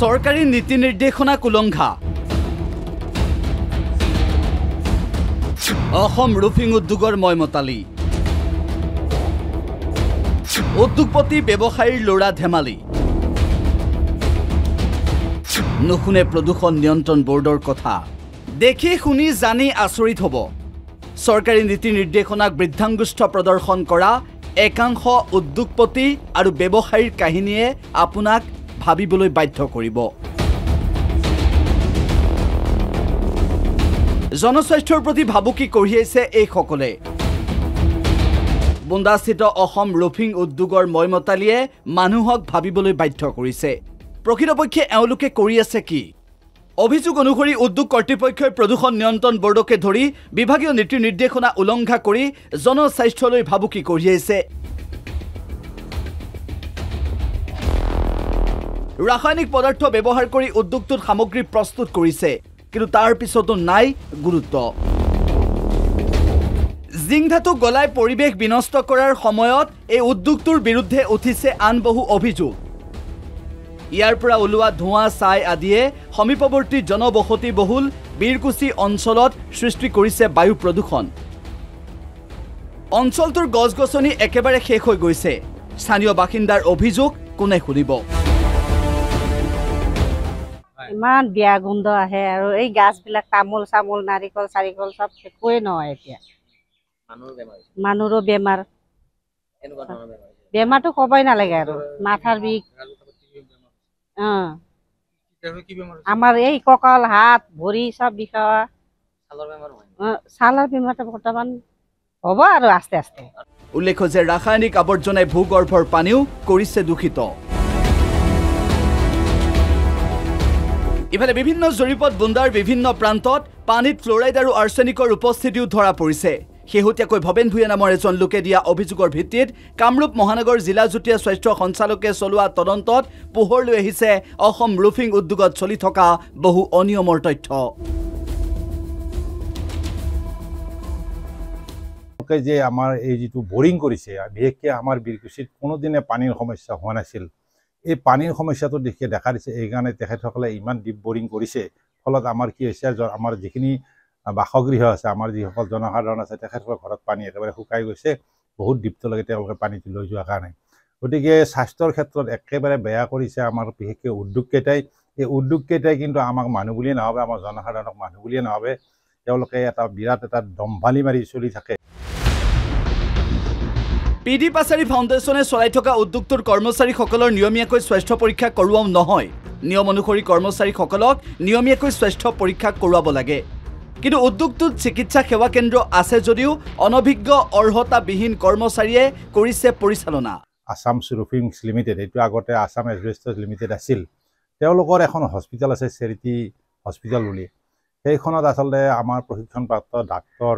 চৰকাৰী নীতি নিৰ্দেশনা উলংঘা অসম ৰুফিং উদ্যোগৰ ময়মতালি উদ্যোগপতি ব্যৱসায়ীৰ লৰা ধেমালি নুশুনে প্ৰদূষণ নিয়ন্ত্ৰণ বৰ্ডৰ কথা দেখি শুনি জানি আচৰিত হ'ব চৰকাৰী নীতি নিৰ্দেশনাক বৃদ্ধাংগুষ্ঠ প্ৰদৰ্শন কৰা একাংশ উদ্যোগপতি আৰু ব্যৱসায়ীৰ কাহিনীয়ে আপোনাক ভাবিবলৈ বাধ্য কৰিব জনস্বাস্থ্যৰ প্ৰতি ভাবুকি কঢ়িয়াইছে এই সকলে বুন্দাস্থিত অসম ৰুফিং উদ্যোগৰ ময়মতালিয়ে মানুহক ভাবিবলৈ বাধ্য কৰিছে প্ৰকৃতপক্ষে এওঁলোকে কৰি আছে কি অভিযোগ অনুসৰি উদ্যোগ কৰ্তৃপক্ষই প্ৰদূষণ নিয়ন্ত্ৰণ বৰ্ডকে ধৰি বিভাগীয় নীতি নিৰ্দেশনা উলংঘা কৰি জনস্বাস্থ্যলৈ ভাবুকি কঢ়িয়াইছে ৰাসায়নিক পদাৰ্থ ব্যৱহাৰ কৰি উদ্যোগটোত সামগ্ৰী প্ৰস্তুত কৰিছে কিন্তু তাৰ পিছতো নাই গুৰুত্ব জিংধাতু গলাই পৰিৱেশ বিনষ্ট কৰাৰ সময়ত এই উদ্যোগটোৰ বিৰুদ্ধে উঠিছে আন বহু অভিযোগ ইয়াৰ পৰা ওলোৱা ধোঁৱা ছাই আদিয়ে সমীপৱৰ্তী জনবসতি বহুল বীৰকুছি অঞ্চলত সৃষ্টি কৰিছে বায়ু প্ৰদূষণ অঞ্চলটোৰ গছ-গছনি একেবাৰে শেষ হৈ গৈছে স্থানীয় বাসিন্দাৰ অভিযোগ কোনে শুনিব ইমান বিয়া গোন্ধ আহে আৰু এই গাছবিলাক তামোল চামোল নাৰিকল চাৰিকল সব একোৱে নহয় এতিয়া মানুহৰো বেমাৰ বেমাৰটো ক'বই নালাগে আৰু মাথাৰ বিষ আমাৰ এই কঁকাল হাত ভৰি সব বিষোৱা ছালৰ বেমাৰটো বৰ্তমান হ'ব আৰু আস্তে আস্তে উল্লেখ্য যে ৰাসায়নিক আৱৰ্জনাই ভূগৰ্ভৰ পানীও কৰিছে দূষিত ইফালে বিভিন্ন জৰীপত বুন্দাৰ বিভিন্ন প্ৰান্তত পানীত ফ্লোৰাইড আৰু আৰ্ছেনিকৰ উপস্থিতিও ধৰা পৰিছে শেহতীয়াকৈ ভৱেন ভূঞা নামৰ এজন লোকে দিয়া অভিযোগৰ ভিত্তিত কামৰূপ মহানগৰ জিলা যুটীয়া স্বাস্থ্য সঞ্চালকে চলোৱা তদন্তত পোহৰলৈ আহিছে অসম ৰুফিং উদ্যোগত চলি থকা বহু অনিয়মৰ তথ্য যে আমাৰ এই যিটো বৰিং কৰিছে বিশেষকৈ আমাৰ বীৰকুছিত কোনোদিনে পানীৰ সমস্যা হোৱা নাছিল এই পানীৰ সমস্যাটো দেখা দিছে এইকাৰণে তেখেতসকলে ইমান ডিপ বৰিং কৰিছে ফলত আমাৰ কি হৈছে আমাৰ যিখিনি বাসগৃহ আছে আমাৰ যিসকল জনসাধাৰণ আছে তেখেতসকলৰ ঘৰত পানী একেবাৰে শুকাই গৈছে বহুত ডিপটোলৈকে তেওঁলোকে পানীটো লৈ যোৱাৰ কাৰণে গতিকে স্বাস্থ্যৰ ক্ষেত্ৰত একেবাৰে বেয়া কৰিছে আমাৰ বিশেষকৈ উদ্যোগকেইটাই এই উদ্যোগকেইটাই কিন্তু আমাক মানুহ বুলিয়ে নাভাবে আমাৰ জনসাধাৰণক মানুহ বুলিয়ে নাভাবে তেওঁলোকে এটা বিৰাট এটা দম্ভালি মাৰি চলি থাকে পিডি পাচাৰী ফাউণ্ডেশ্যনে চলাই থকা উদ্যোগটোৰ কৰ্মচাৰীসকলৰ নিয়মীয়াকৈ স্বাস্থ্য পৰীক্ষা কৰোৱাও নহয় নিয়ম অনুসৰি কৰ্মচাৰীসকলক নিয়মীয়াকৈ স্বাস্থ্য পৰীক্ষা কৰোৱাব লাগে কিন্তু উদ্যোগটোত চিকিৎসা সেৱা কেন্দ্ৰ আছে যদিও অনভিজ্ঞ অৰ্হতাবিহীন কৰ্মচাৰীয়ে কৰিছে পৰিচালনা আসাম ৰুফিং লিমিটেড এইটো আগতে আসাম এছবেষ্টছ লিমিটেড আছিল তেওঁলোকৰ এখন হস্পিটেল আছে চেৰিটি হস্পিটেল বুলি সেইখনত আচলতে আমাৰ প্ৰশিক্ষণপ্ৰাপ্ত ডাক্তৰ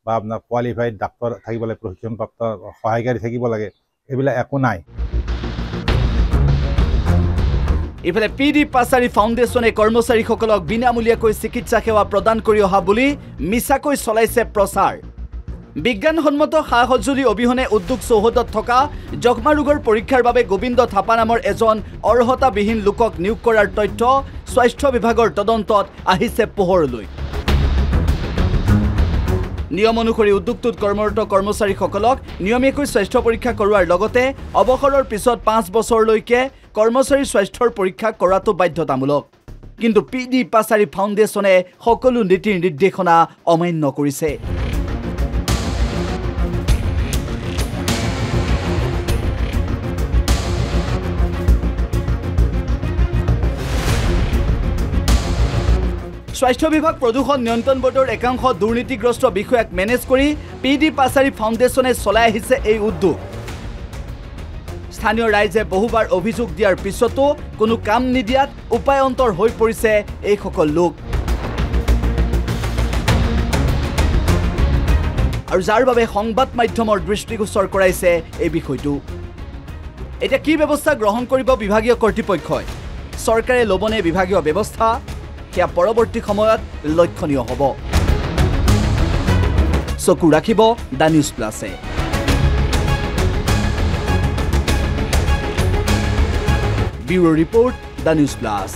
বা আপোনাৰ কোৱালিফাইড ডাক্তৰ থাকিব লাগে প্ৰশিক্ষণপ্ৰাপ্ত সহায়কাৰী থাকিব লাগে এইবিলাক একো নাই ইফালে পিডি পাচাৰী ফাউণ্ডেশ্যনে কৰ্মচাৰীসকলক বিনামূলীয়াকৈ চিকিৎসা সেৱা প্ৰদান কৰি অহা বুলি মিছাকৈ চলাইছে প্ৰচাৰ বিজ্ঞানসন্মত সা সঁজুলি অবিহনে উদ্যোগ চৌহদত থকা যক্ষ্মা ৰোগৰ পৰীক্ষাৰ বাবে গোবিন্দ থাপা নামৰ এজন অৰ্হতাবিহীন লোকক নিয়োগ কৰাৰ তথ্য স্বাস্থ্য বিভাগৰ তদন্তত আহিছে পোহৰলৈ নিয়ম অনুসৰি উদ্যোগটোত কৰ্মৰত কৰ্মচাৰীসকলক নিয়মীয়াকৈ স্বাস্থ্য পৰীক্ষা কৰোৱাৰ লগতে অৱসৰৰ পিছত 5 বছৰলৈকে কৰ্মচাৰীৰ স্বাস্থ্যৰ পৰীক্ষা কৰাটো বাধ্যতামূলক কিন্তু পিডি পাচাৰী ফাউণ্ডেশ্যনে সকলো নীতি নিৰ্দেশনা অমান্য কৰিছে স্বাস্থ্য বিভাগ প্ৰদূষণ নিয়ন্ত্ৰণ বৰ্ডৰ একাংশ দুৰ্নীতিগ্ৰস্ত বিষয়াক মেনেজ কৰি পিডি পাচাৰী ফাউণ্ডেশ্যনে চলাই আহিছে এই উদ্যোগ স্থানীয় ৰাইজে বহুবাৰ অভিযোগ দিয়াৰ পিছতো কোনো কাম নিদিয়াত উপায়ন্তৰ হৈ পৰিছে এইসকল লোক আৰু যাৰ বাবে সংবাদ মাধ্যমৰ দৃষ্টিগোচৰ কৰাইছে এই বিষয়টো এটা কি ব্যৱস্থা গ্ৰহণ কৰিব বিভাগীয় কৰ্তৃপক্ষই চৰকাৰে লবনে বিভাগীয় ব্যৱস্থা সেয়া পৰৱৰ্তী সময়ত লক্ষণীয় হ'ব চকু ৰাখিব দা নিউজ প্লাছে bureau report the news plus.